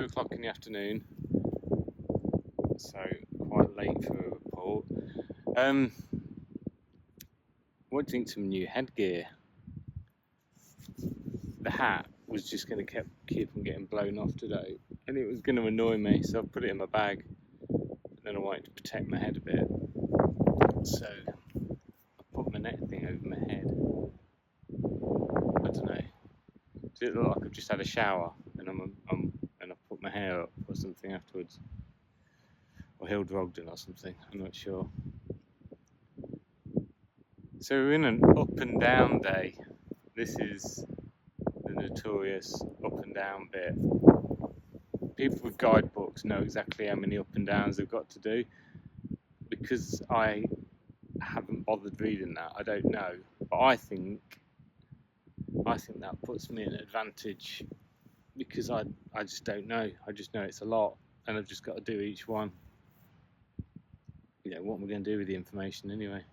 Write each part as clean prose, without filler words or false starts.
2 o'clock in the afternoon, so quite late for a report. What do you think of some new headgear? The hat was just going to keep on getting blown off today, and it was going to annoy me, so I put it in my bag, and then I wanted to protect my head a bit, so I put my net thing over my head. I don't know, does it look like I've just had a shower and I put my hair up or something afterwards, or Hill Drogden or something, I'm not sure. So we're in an up and down day. This is the notorious up and down bit. People with guidebooks know exactly how many up and downs they've got to do. Because I haven't bothered reading that, I don't know. But I think that puts me in an advantage, because I just don't know. I just know it's a lot, and I've just got to do each one. You know, what am I going to do with the information anyway?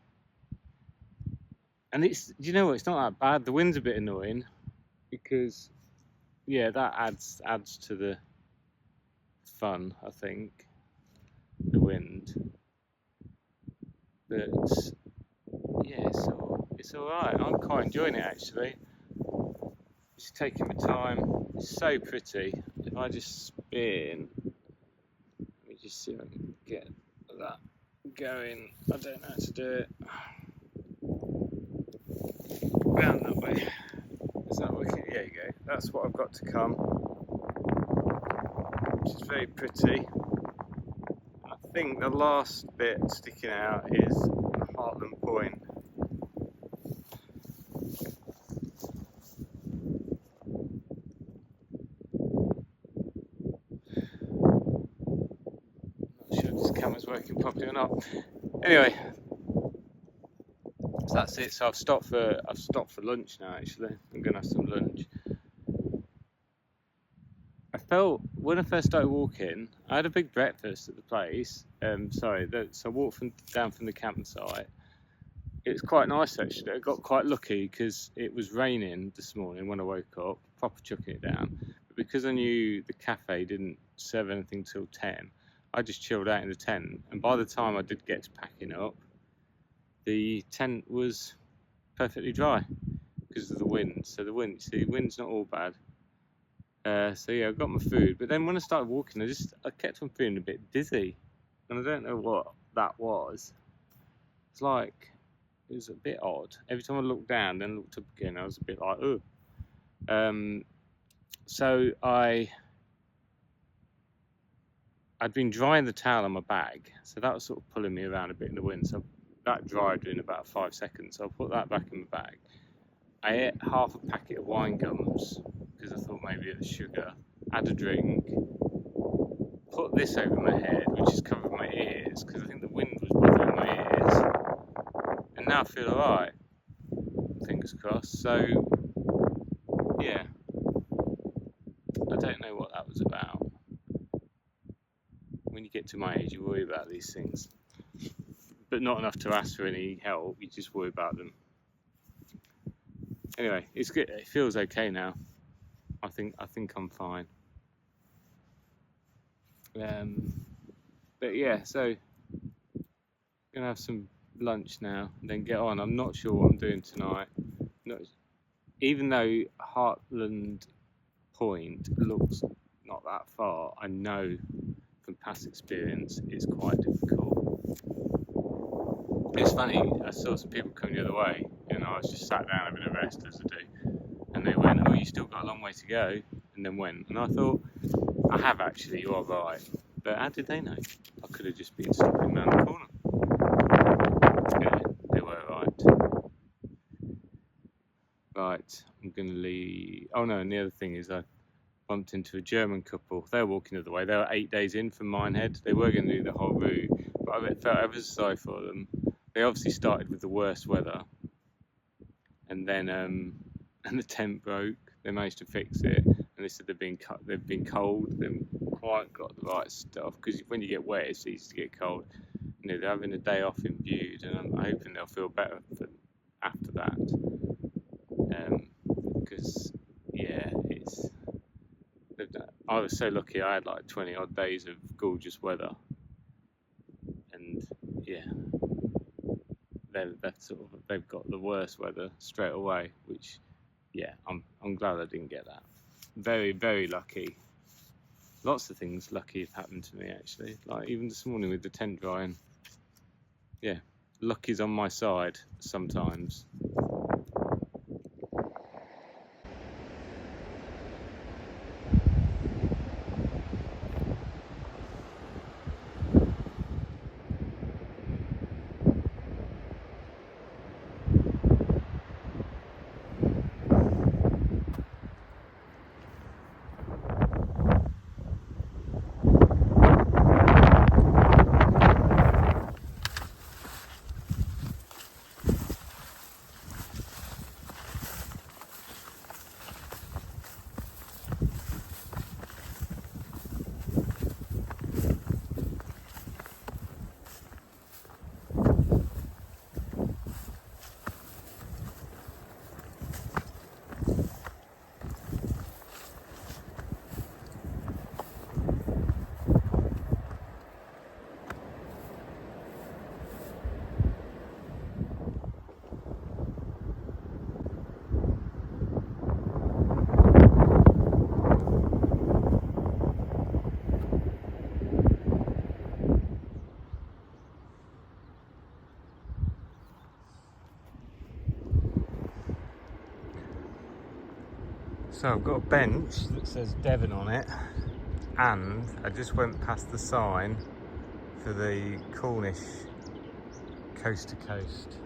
And it's, you know what, it's not that bad. The wind's a bit annoying, because yeah, that adds to the fun, I think, the wind. But yeah, it's alright. I'm quite enjoying it, actually. Just taking my time. It's so pretty. If I just spin, let me just see if I can get that going. I don't know how to do it. Round that way. Is that working? There you go. That's what I've got to come. Which is very pretty. I think the last bit sticking out is Heartland Point. Not sure if this camera's working properly or not. Anyway, so that's it. So I've stopped for lunch now. Actually, I'm gonna have some lunch. I felt when I first started walking, I had a big breakfast at the place. So I walked down from the campsite. It was quite nice, actually. I got quite lucky because it was raining this morning when I woke up, proper chucking it down. But because I knew the cafe didn't serve anything till 10, I just chilled out in the tent. And by the time I did get to packing up, the tent was perfectly dry because of the wind. So the wind's not all bad. So yeah, I got my food. But then when I started walking, I kept on feeling a bit dizzy. And I don't know what that was. It's like, it was a bit odd. Every time I looked down, then looked up again, I was a bit like, oh. So I'd been drying the towel on my bag, so that was sort of pulling me around a bit in the wind. So that dried in about 5 seconds. So I put that back in my bag. I ate half a packet of wine gums because I thought maybe it was sugar. Had a drink. Put this over my head, which is covering my ears because I think the wind was bothering my ears. And now I feel alright, fingers crossed. So, yeah, I don't know what that was about. When you get to my age, you worry about these things, but not enough to ask for any help. You just worry about them. Anyway, it's good. It feels okay now. I think I'm fine. But yeah, so gonna have some lunch now and then get on. I'm not sure what I'm doing tonight. Even though Heartland Point looks not that far, I know from past experience it's quite difficult. It's funny, I saw some people coming the other way and I was just sat down having a rest, as I do, and they went, oh, you still got a long way to go, and then went, and I thought, I have actually, you are right, but how did they know? I could have just been stopping around the corner. Yeah, they were right. Right, I'm going to leave. Oh no, and the other thing is I bumped into a German couple. They were walking the other way. They were 8 days in from Minehead. They were going to do the whole route, but I felt ever so sorry for them. They obviously started with the worst weather, and then and the tent broke. They managed to fix it, and they said they've been cold. They've quite got the right stuff, because when you get wet, it's easy to get cold. You know, they're having a day off in Bude, and I'm hoping they'll feel better after that. Because yeah, I was so lucky. I had like 20 odd days of gorgeous weather, and yeah, they've got the worst weather straight away. Which, yeah, I'm glad I didn't get that. Very, very lucky. Lots of things lucky have happened to me actually. Like even this morning with the tent drying. Yeah, luck is on my side sometimes. So I've got a bench that says Devon on it, and I just went past the sign for the Cornish coast to coast.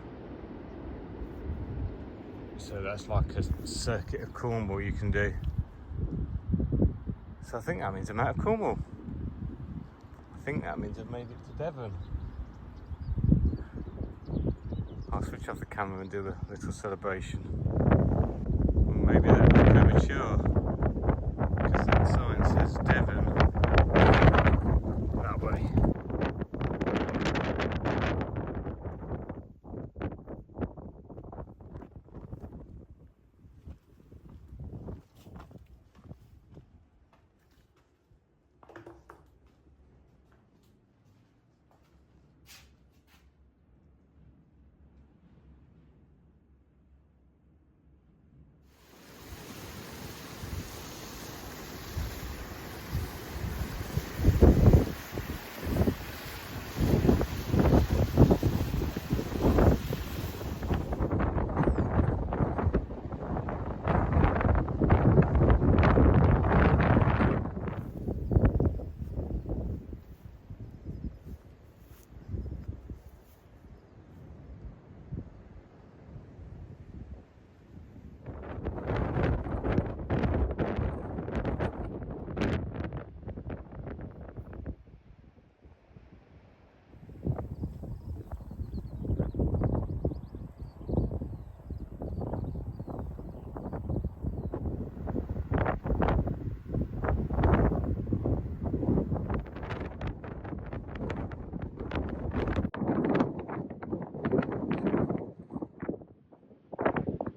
So that's like a circuit of Cornwall you can do. So I think that means I'm out of Cornwall. I think that means I've made it to Devon. I'll switch off the camera and do a little celebration. Or maybe that was premature, because that sign says Devon that way.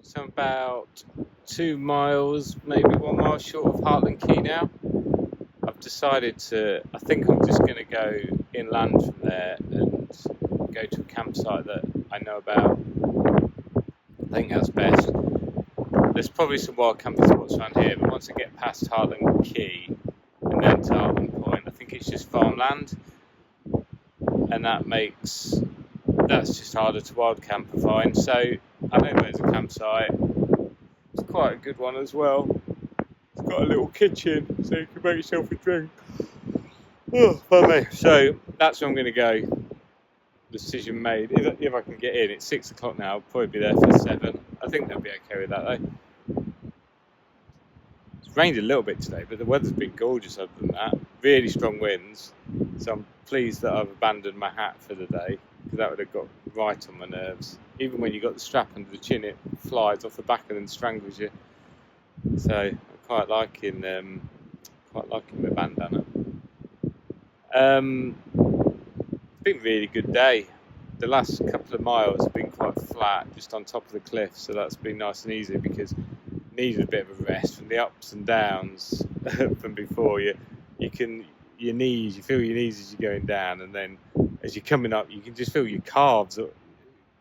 So I'm about 2 miles, maybe 1 mile short of Hartland Quay now. I've decided I think I'm just going to go inland from there and go to a campsite that I know about. I think that's best. There's probably some wild camping spots around here, but once I get past Hartland Quay and then to Hartland Point, I think it's just farmland, and that's just harder to wild camp and find. So I know there's a campsite. It's quite a good one as well. It's got a little kitchen, so you can make yourself a drink. Oh, pardon me. So that's where I'm going to go. Decision made. If I can get in, it's 6 o'clock now. I'll probably be there for 7. I think they'll be okay with that though. It's rained a little bit today, but the weather's been gorgeous other than that. Really strong winds. So I'm pleased that I've abandoned my hat for the day, because that would have got right on my nerves. Even when you got the strap under the chin, it flies off the back and then strangles you. So I'm quite liking the bandana. It's been a really good day. The last couple of miles have been quite flat, just on top of the cliff, so that's been nice and easy because I needed a bit of a rest from the ups and downs from before. You can you feel your knees as you're going down, and then as you're coming up, you can just feel your calves.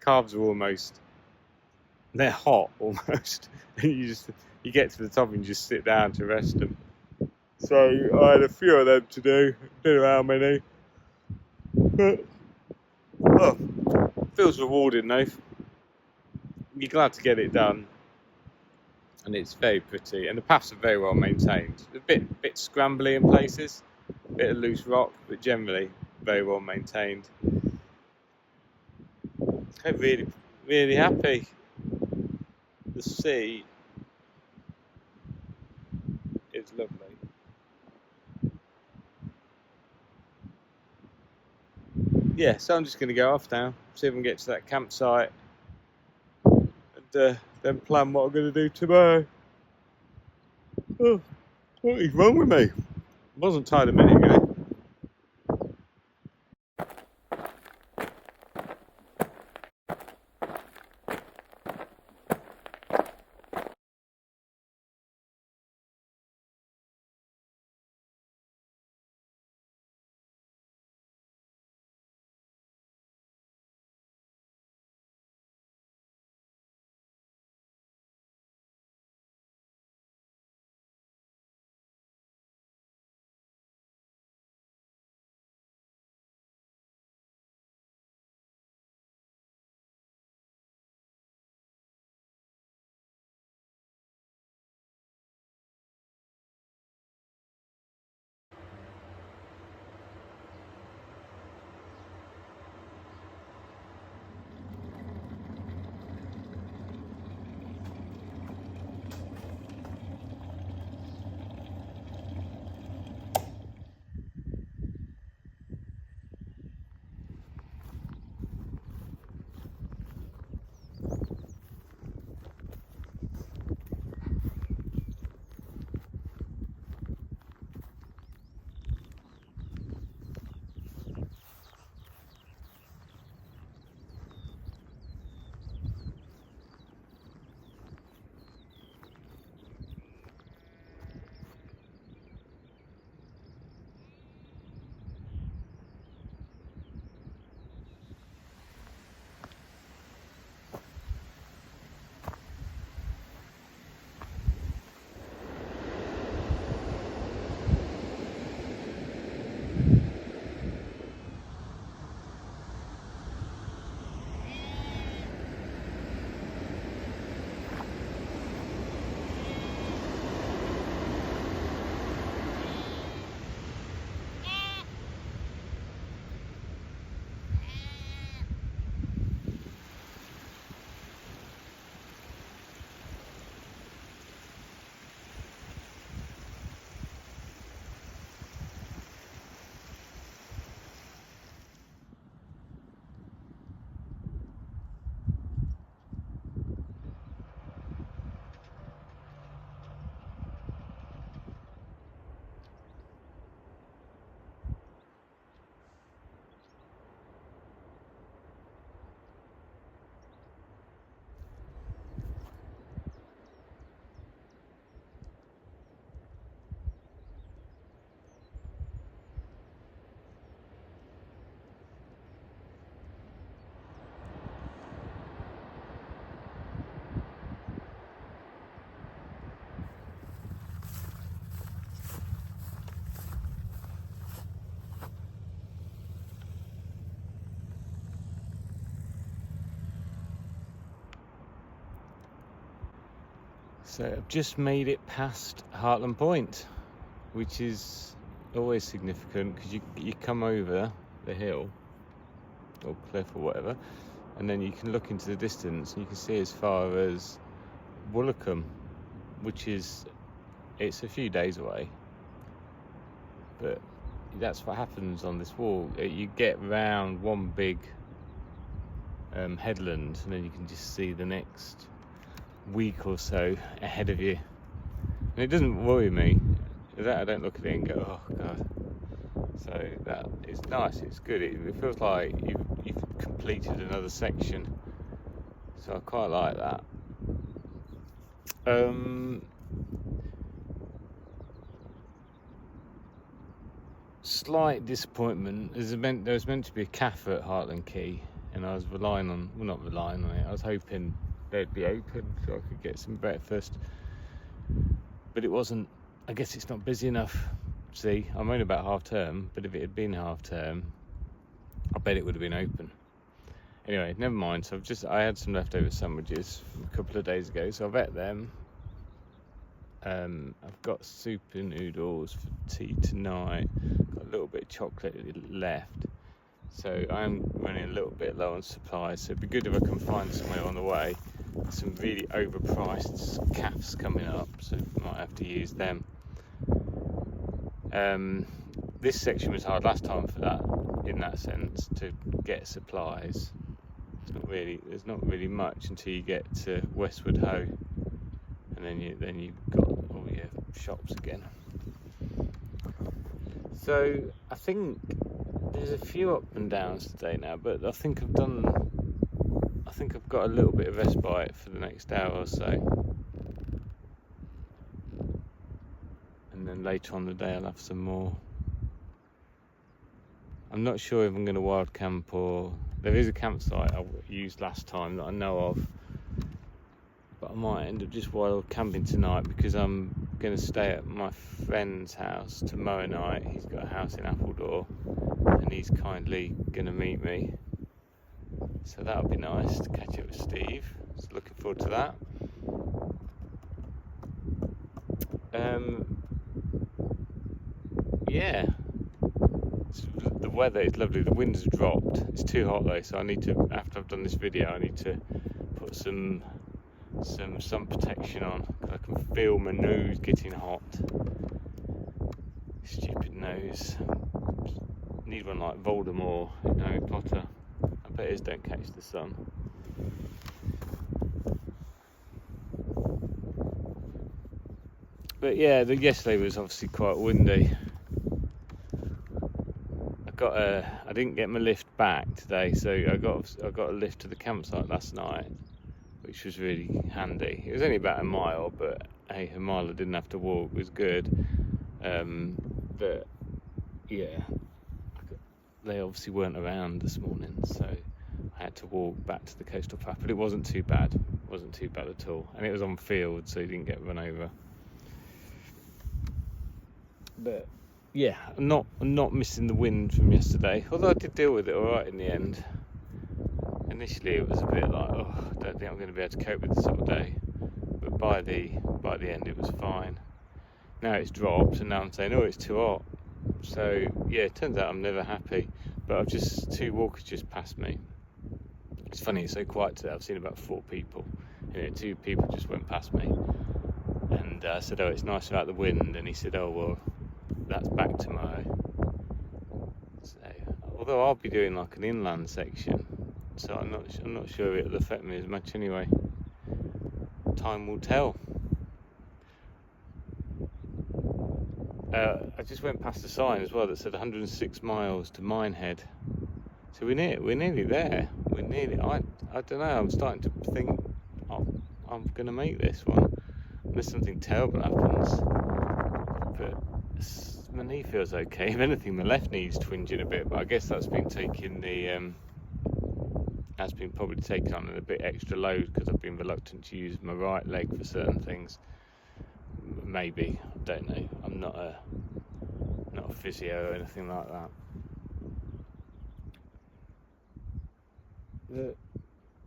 Calves are almost, they're hot almost. And you get to the top and you just sit down to rest them. So I had a few of them to do. Don't know how many. But feels rewarding though. You're glad to get it done, and it's very pretty. And the paths are very well maintained. A bit scrambly in places, a bit of loose rock, but generally very well maintained. I'm really happy. The sea is lovely. Yeah, so I'm just going to go off now, see if I can get to that campsite, and then plan what I'm going to do tomorrow. Oh, what is wrong with me? I wasn't tired a minute ago. So I've just made it past Heartland Point, which is always significant because you come over the hill or cliff or whatever, and then you can look into the distance and you can see as far as Woolacombe, which is, it's a few days away, but that's what happens on this walk. You get round one big headland, and then you can just see the next week or so ahead of you, and it doesn't worry me that I don't look at it and go, oh god. So that is nice, it's good, it feels like you've completed another section, so I quite like that. slight disappointment. There was meant to be a cafe at Heartland Quay, and I was not relying on it. I was hoping they'd be open so I could get some breakfast, but it wasn't. I guess it's not busy enough. See, I'm only about half term, but if it had been half term, I bet it would have been open. Anyway, never mind. So I had some leftover sandwiches from a couple of days ago, so I've ate them. I've got soup and noodles for tea tonight. Got a little bit of chocolate left, so I'm running a little bit low on supplies. So it'd be good if I can find somewhere on the way. Some really overpriced calves coming up, so I might have to use them. This section was hard last time for that, in that sense, to get supplies. There's not really much until you get to Westwood Hoe, and then you've got all your shops again. So I think there's a few up and downs today now, but I think I've got a little bit of respite for the next hour or so, and then later on the day I'll have some more. I'm not sure if I'm going to wild camp, or there is a campsite I used last time that I know of, but I might end up just wild camping tonight because I'm going to stay at my friend's house tomorrow night. He's got a house in Appledore and he's kindly going to meet me, so that'll be nice to catch up with Steve. So looking forward to that. Yeah, the weather is lovely. The wind's dropped. It's too hot though, so I need to, after I've done this video, I need to put some sun protection on, because I can feel my nose getting hot. Stupid nose. Need one like Voldemort in Harry Potter. I bet his don't catch the sun. But yeah, yesterday was obviously quite windy. I didn't get my lift back today, so I got a lift to the campsite last night, which was really handy. It was only about a mile, but hey, a mile I didn't have to walk was good. But yeah, they obviously weren't around this morning, so I had to walk back to the coastal path. But it wasn't too bad. It wasn't too bad at all, and it was on field, so you didn't get run over. But yeah, I'm not missing the wind from yesterday, although I did deal with it all right in the end. Initially it was a bit like, oh, I don't think I'm going to be able to cope with this all day, but by the end it was fine. Now it's dropped, and now I'm saying, oh, it's too hot. So yeah, it turns out I'm never happy. But two walkers just passed me. It's funny, it's so quiet today. I've seen about 4 people. Two people just went past me, and I said, oh, it's nice without the wind, and he said, oh well, that's back tomorrow. So, although I'll be doing like an inland section, so I'm not sure it'll affect me as much anyway. Time will tell. I just went past a sign as well that said 106 miles to Minehead. So we're nearly there. I don't know. I'm starting to think I'm going to make this one unless something terrible happens. But my knee feels okay. If anything, my left knee's twinging a bit, but I guess that's been probably taken on a bit extra load because I've been reluctant to use my right leg for certain things. Maybe, I don't know. I'm not a physio or anything like that.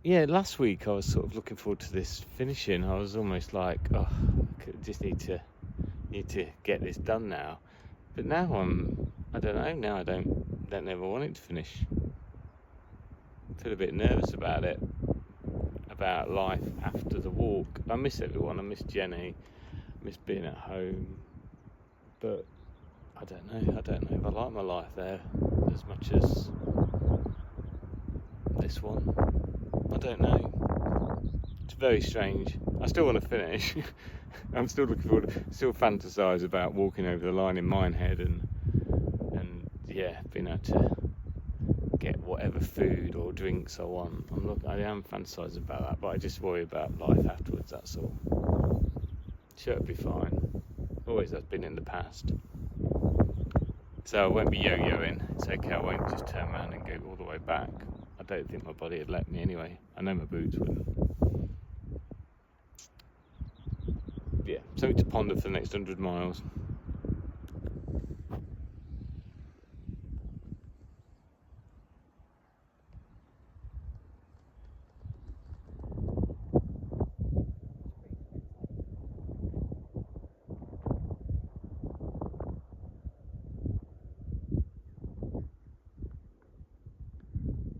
Yeah, last week I was sort of looking forward to this finishing. I was almost like, oh, I just need to get this done now. But now I don't know. Now I don't ever want it to finish. I feel a bit nervous about it, about life after the walk. I miss everyone. I miss Jenny. I miss being at home. But I don't know if I like my life there as much as this one. I don't know. It's very strange. I still want to finish. I'm still looking forward. Still fantasise about walking over the line in Minehead and yeah, being able to get whatever food or drinks I want. I am fantasising about that, but I just worry about life afterwards. That's all. Sure, it'll be fine. Always has been in the past. So I won't be yo-yoing. It's okay, I won't just turn around and go all the way back. I don't think my body would let me anyway. I know my boots wouldn't. Yeah, something to ponder for the next 100 miles.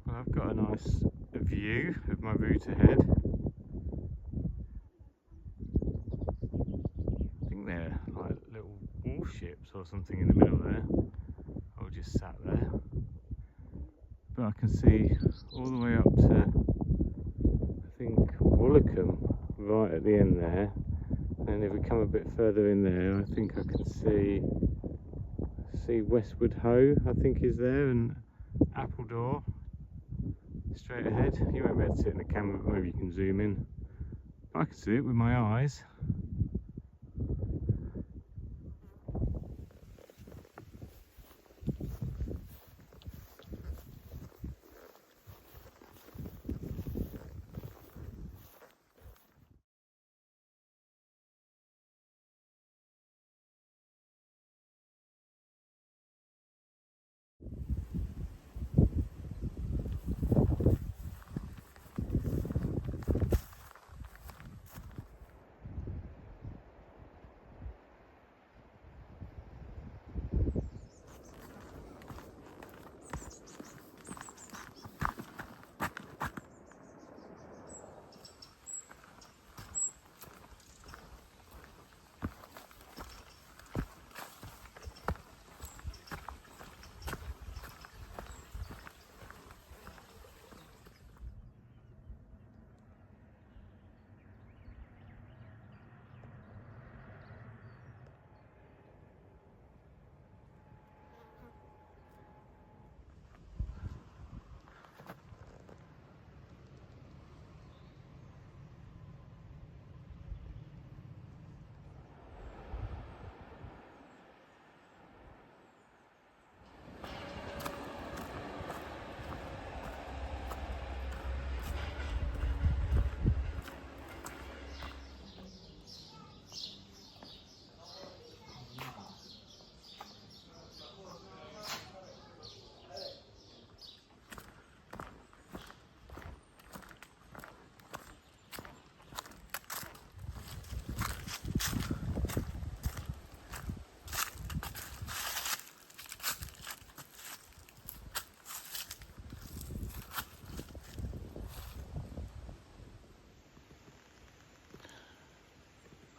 Well, I've got a nice view of my route ahead. I think they're like little warships or something in the middle there. I'll just sat there. But I can see all the way up to, I think, Woolacombe, right at the end there. And if we come a bit further in there, I think I can see Westwood Hoe, I think is there, and Appledore straight ahead. You won't be able to see it in the camera, but maybe you can zoom in. But I can see it with my eyes.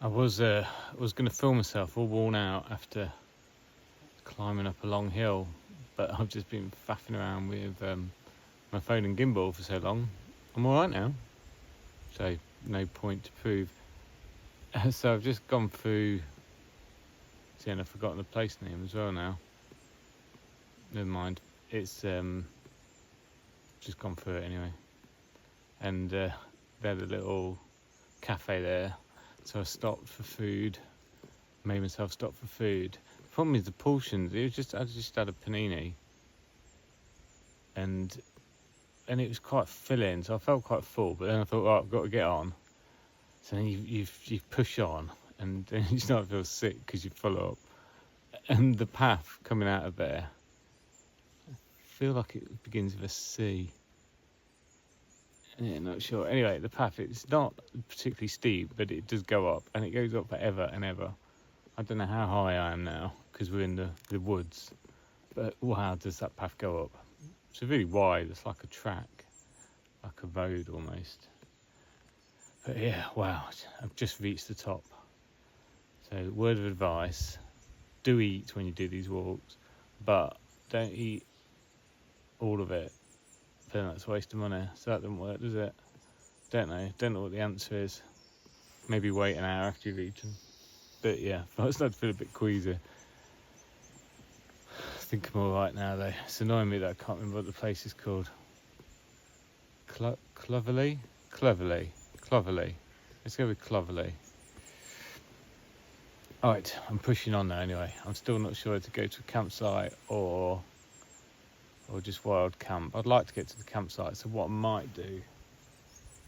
I was going to film myself all worn out after climbing up a long hill, but I've just been faffing around with my phone and gimbal for so long. I'm alright now, so no point to prove. So I've just gone through, see, and I've forgotten the place name as well now. Never mind, it's just gone through it anyway. And they had a little cafe there, so I stopped for food, made myself stop for food. The problem is the portions, I just had a panini, and it was quite filling, so I felt quite full, but then I thought, right, I've got to get on. So then you push on, and then you start to feel sick because you're full up. And the path coming out of there, I feel like it begins with a C. Yeah, not sure. Anyway, the path, it's not particularly steep, but it does go up, and it goes up forever and ever. I don't know how high I am now, because we're in the woods, but wow, does that path go up. It's really wide, it's like a track, like a road almost. But yeah, wow, I've just reached the top. So, word of advice, do eat when you do these walks, but don't eat all of it. Then that's a waste of money, so that doesn't work, does it? Don't know what the answer is. Maybe wait an hour after you've eaten. But yeah, I started to feel a bit queasy. I think I'm alright now though. It's annoying me that I can't remember what the place is called. Clovelly? Let's go with Clovelly. Alright, I'm pushing on now anyway. I'm still not sure to go to a campsite or just wild camp. I'd like to get to the campsite, so what I might do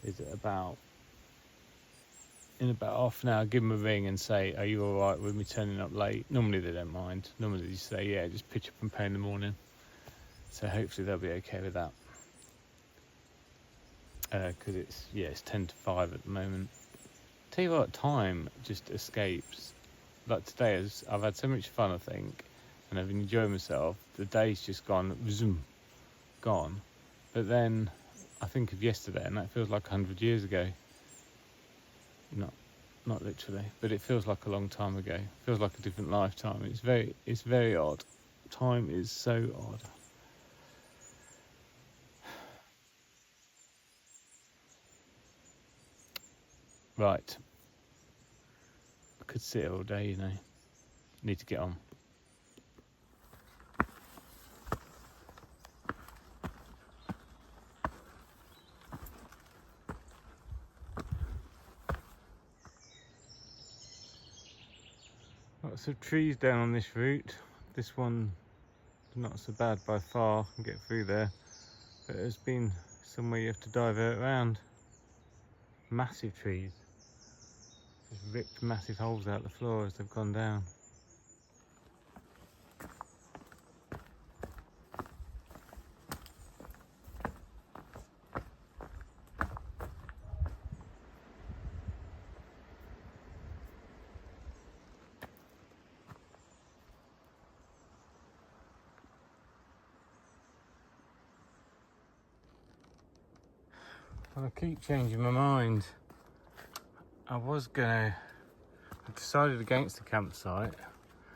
is in about half an hour give them a ring and say, are you alright with me turning up late? Normally they don't mind. Normally they say, yeah, just pitch up and pay in the morning. So hopefully they'll be okay with that. Because it's 10 to 5 at the moment. Tell you what, time just escapes. Like today, I've had so much fun, I think, and I've enjoyed myself. The day's just gone, zoom, gone. But then I think of yesterday, and that feels like 100 years ago. Not literally, but it feels like a long time ago. It feels like a different lifetime. It's very odd. Time is so odd. Right. I could sit all day, you know. Need to get on. Lots of trees down on this route. This one not so bad by far, I can get through there. But there's been somewhere you have to divert around. Massive trees. Just ripped massive holes out the floor as they've gone down. Well, I keep changing my mind. I decided against the campsite.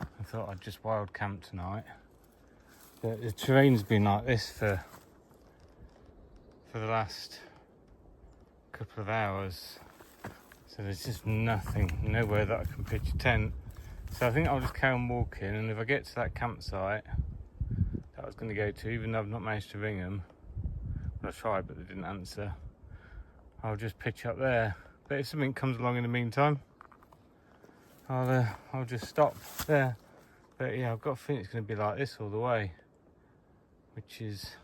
I thought I'd just wild camp tonight. But the terrain's been like this for the last couple of hours. So there's just nowhere that I can pitch a tent. So I think I'll just carry on walking, and if I get to that campsite that I was going to go to, even though I've not managed to ring them, well, I tried but they didn't answer, I'll just pitch up there. But if something comes along in the meantime, I'll just stop there. But yeah, I've got a feeling it's going to be like this all the way, which is,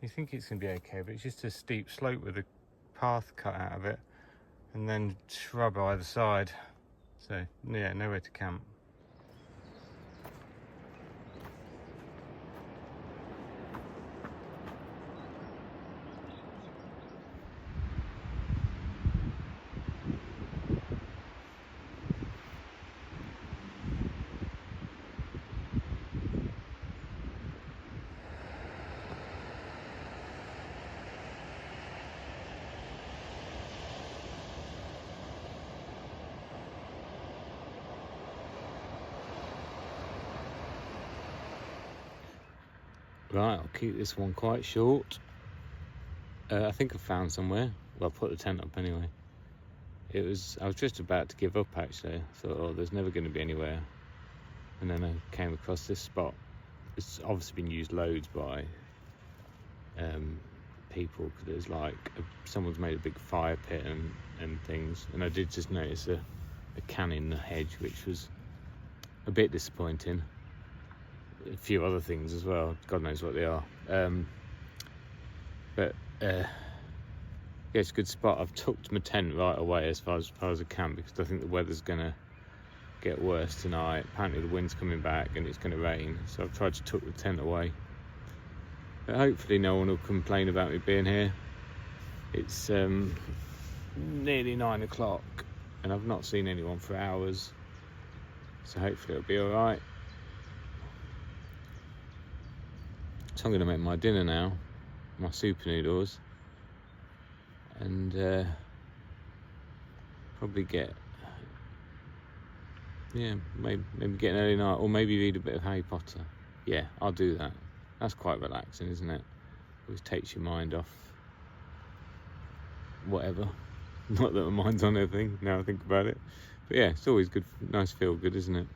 you think it's going to be okay, but it's just a steep slope with a path cut out of it, and then shrub either side. So yeah, nowhere to camp. Right, I'll keep this one quite short. I think I found somewhere. Well, I put the tent up anyway. I was just about to give up actually. I thought, oh, there's never going to be anywhere. And then I came across this spot. It's obviously been used loads by people, because there's like someone's made a big fire pit and things. And I did just notice a can in the hedge, which was a bit disappointing. A few other things as well, God knows what they are. But yeah, it's a good spot. I've tucked my tent right away as far as I can, because I think the weather's gonna get worse tonight. Apparently the wind's coming back and it's gonna rain, so I've tried to tuck the tent away. But hopefully no one will complain about me being here. It's nearly 9 o'clock and I've not seen anyone for hours, so hopefully it'll be alright. So I'm going to make my dinner now, my super noodles, and probably get, maybe get an early night, or maybe read a bit of Harry Potter. Yeah, I'll do that. That's quite relaxing, isn't it? Always takes your mind off whatever. Not that my mind's on everything now I think about it, but yeah, it's always good, nice feel good, isn't it?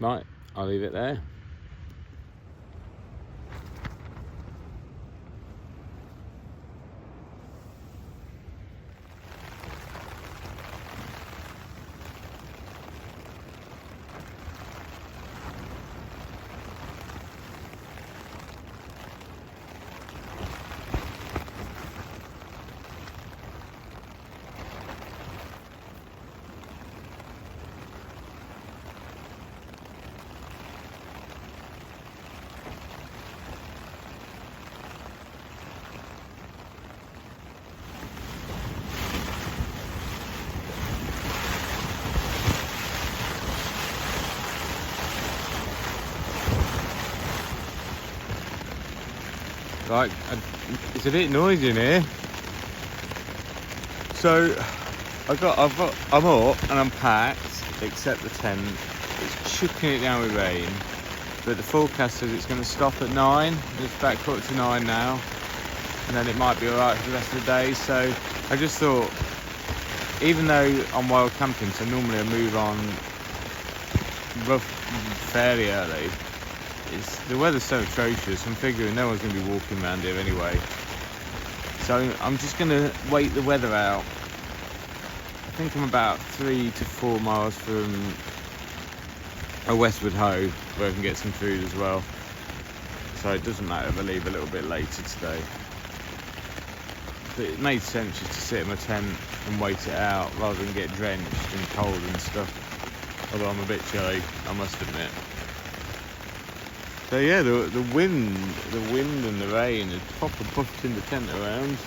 Right, I'll leave it there. Like, it's a bit noisy in here. So I'm up and I'm packed, except the tent. It's chucking it down with rain, but the forecast says it's going to stop at 9. It's back up to 9 now, and then it might be alright for the rest of the day. So I just thought, even though I'm wild camping, so normally I move on fairly early, the weather's so atrocious, I'm figuring no one's going to be walking around here anyway. So I'm just going to wait the weather out. I think I'm about 3 to 4 miles from a Westwood Hoe where I can get some food as well. So it doesn't matter if I leave a little bit later today. But it made sense just to sit in my tent and wait it out rather than get drenched and cold and stuff. Although I'm a bit chilly, I must admit. So yeah, the wind and the rain is proper buffeting the tent around.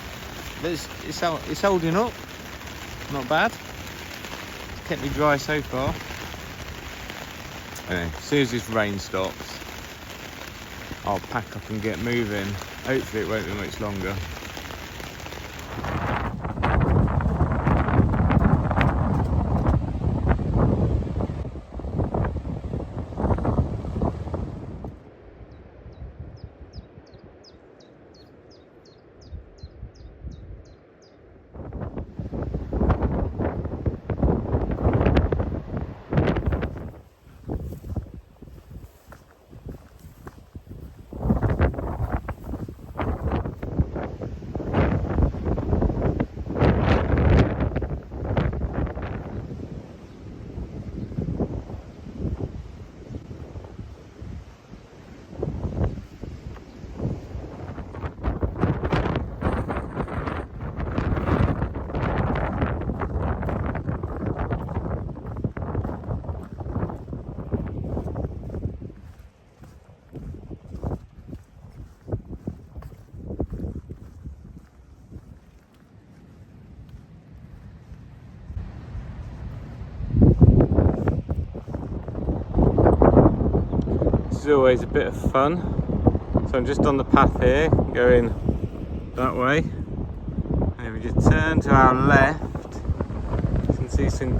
But it's holding up, not bad. It's kept me dry so far. Anyway, as soon as this rain stops, I'll pack up and get moving. Hopefully it won't be much longer. This is always a bit of fun. So I'm just on the path here, going that way. And if we just turn to our left, you can see some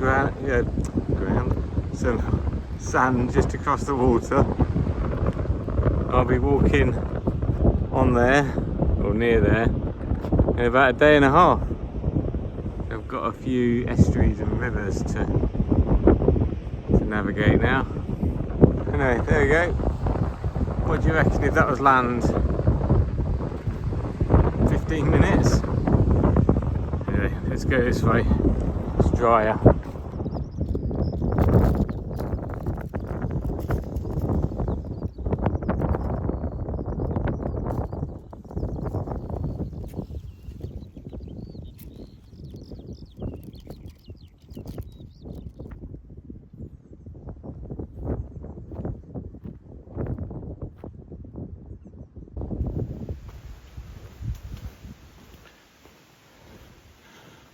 some sand just across the water. I'll be walking on there, or near there, in about a day and a half. I've got a few estuaries and rivers to navigate now. Anyway, there we go. What do you reckon if that was land? 15 minutes? Anyway, let's go this way. It's drier.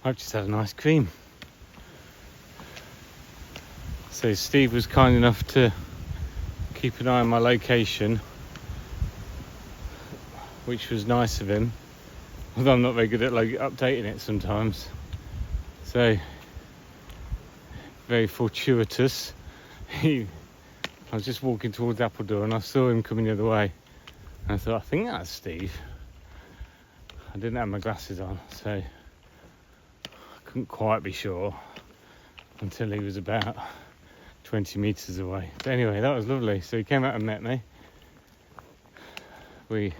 I've just had an ice cream. So Steve was kind enough to keep an eye on my location, which was nice of him, although I'm not very good at updating it sometimes. So very fortuitous. I was just walking towards Appledore and I saw him coming the other way, and I thought, I think that's Steve. I didn't have my glasses on, so couldn't quite be sure until he was about 20 metres away. But anyway, that was lovely. So he came out and met me. We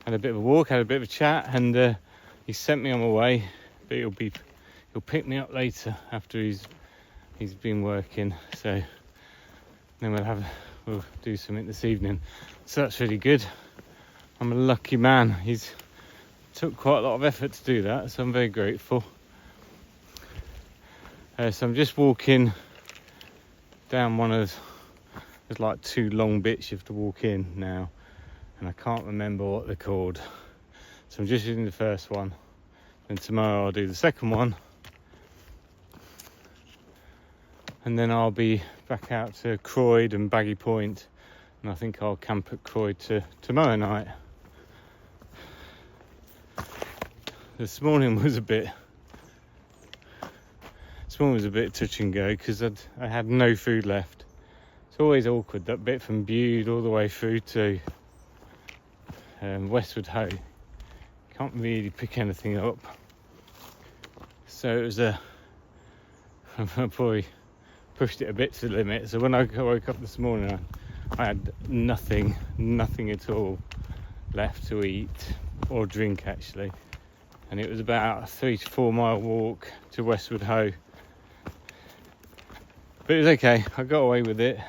had a bit of a walk, had a bit of a chat, and he sent me on my way. But he'll pick me up later after he's been working. So then we'll do something this evening. So that's really good. I'm a lucky man. He's took quite a lot of effort to do that, so I'm very grateful. So I'm just walking down there's like 2 long bits you have to walk in now, and I can't remember what they're called. So I'm just using the first one, and tomorrow I'll do the second one, and then I'll be back out to Croyd and Baggy Point, and I think I'll camp at Croyd tomorrow night. This morning was a bit touch and go because I had no food left. It's always awkward, that bit from Bude all the way through to Westwood Hoe. Can't really pick anything up. So it was I probably pushed it a bit to the limit. So when I woke up this morning, I had nothing at all left to eat or drink actually. And it was about a 3 to 4 mile walk to Westwood Hoe. But it was okay, I got away with it.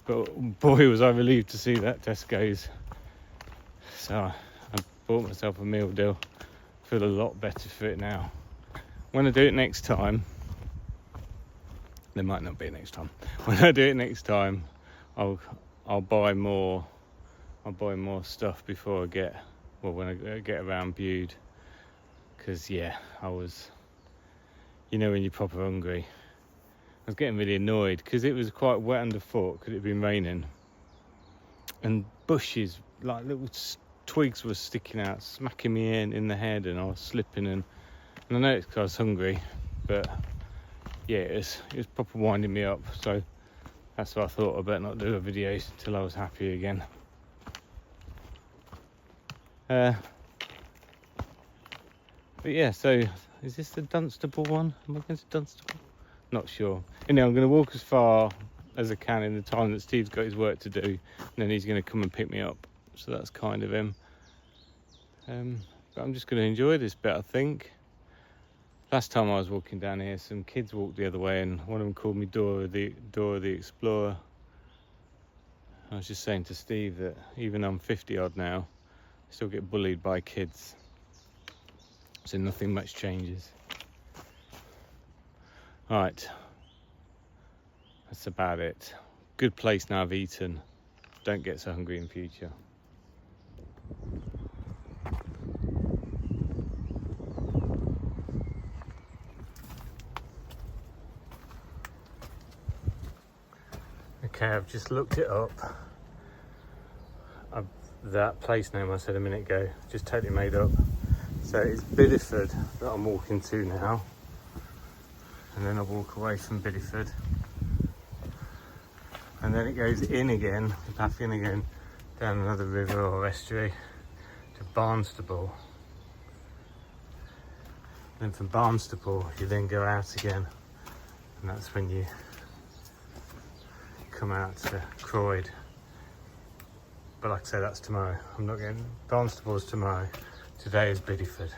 But boy was I relieved to see that Tesco's. So I bought myself a meal deal. Feel a lot better for it now. When I do it next time, there might not be a next time. When I do it next time, I'll buy more. I'll buy more stuff before when I get around Bude. Because yeah, I was, when you're proper hungry. I was getting really annoyed because it was quite wet underfoot because it had been raining. And bushes, like little twigs were sticking out, smacking me in the head, and I was slipping. And I know it's because I was hungry, but yeah, it was proper winding me up. So that's why I thought I better not do a video until I was happy again. But yeah, so is this the Dunstable one? Am I going to Dunstable? Not sure. Anyway, I'm going to walk as far as I can in the time that Steve's got his work to do, and then he's going to come and pick me up. So that's kind of him. But I'm just going to enjoy this bit, I think. Last time I was walking down here, some kids walked the other way, and one of them called me Dora the Explorer. I was just saying to Steve that even though I'm 50 odd now, I still get bullied by kids. So nothing much changes. Right, that's about it. Good place now I've eaten. Don't get so hungry in future. Okay, I've just looked it up. That place name I said a minute ago, just totally made up. So it's Bideford that I'm walking to now. And then I walk away from Bideford. And then it goes in again, back in again, down another river or estuary to Barnstaple. Then from Barnstaple you then go out again, and that's when you come out to Croyd. But like I say, that's tomorrow. I'm not getting Barnstaple's tomorrow. Today is Bideford.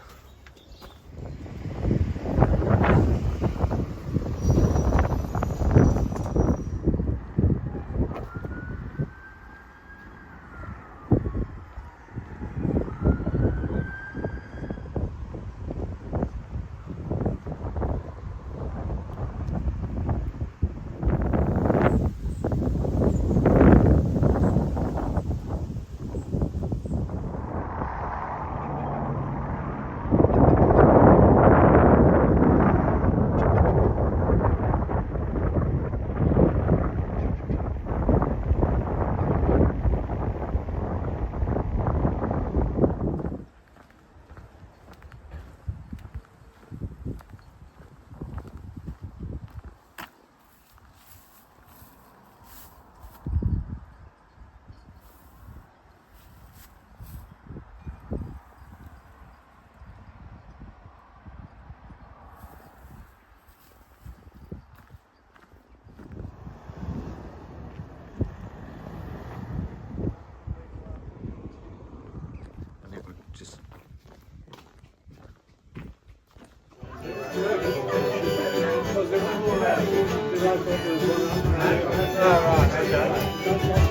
Just oh, right, okay.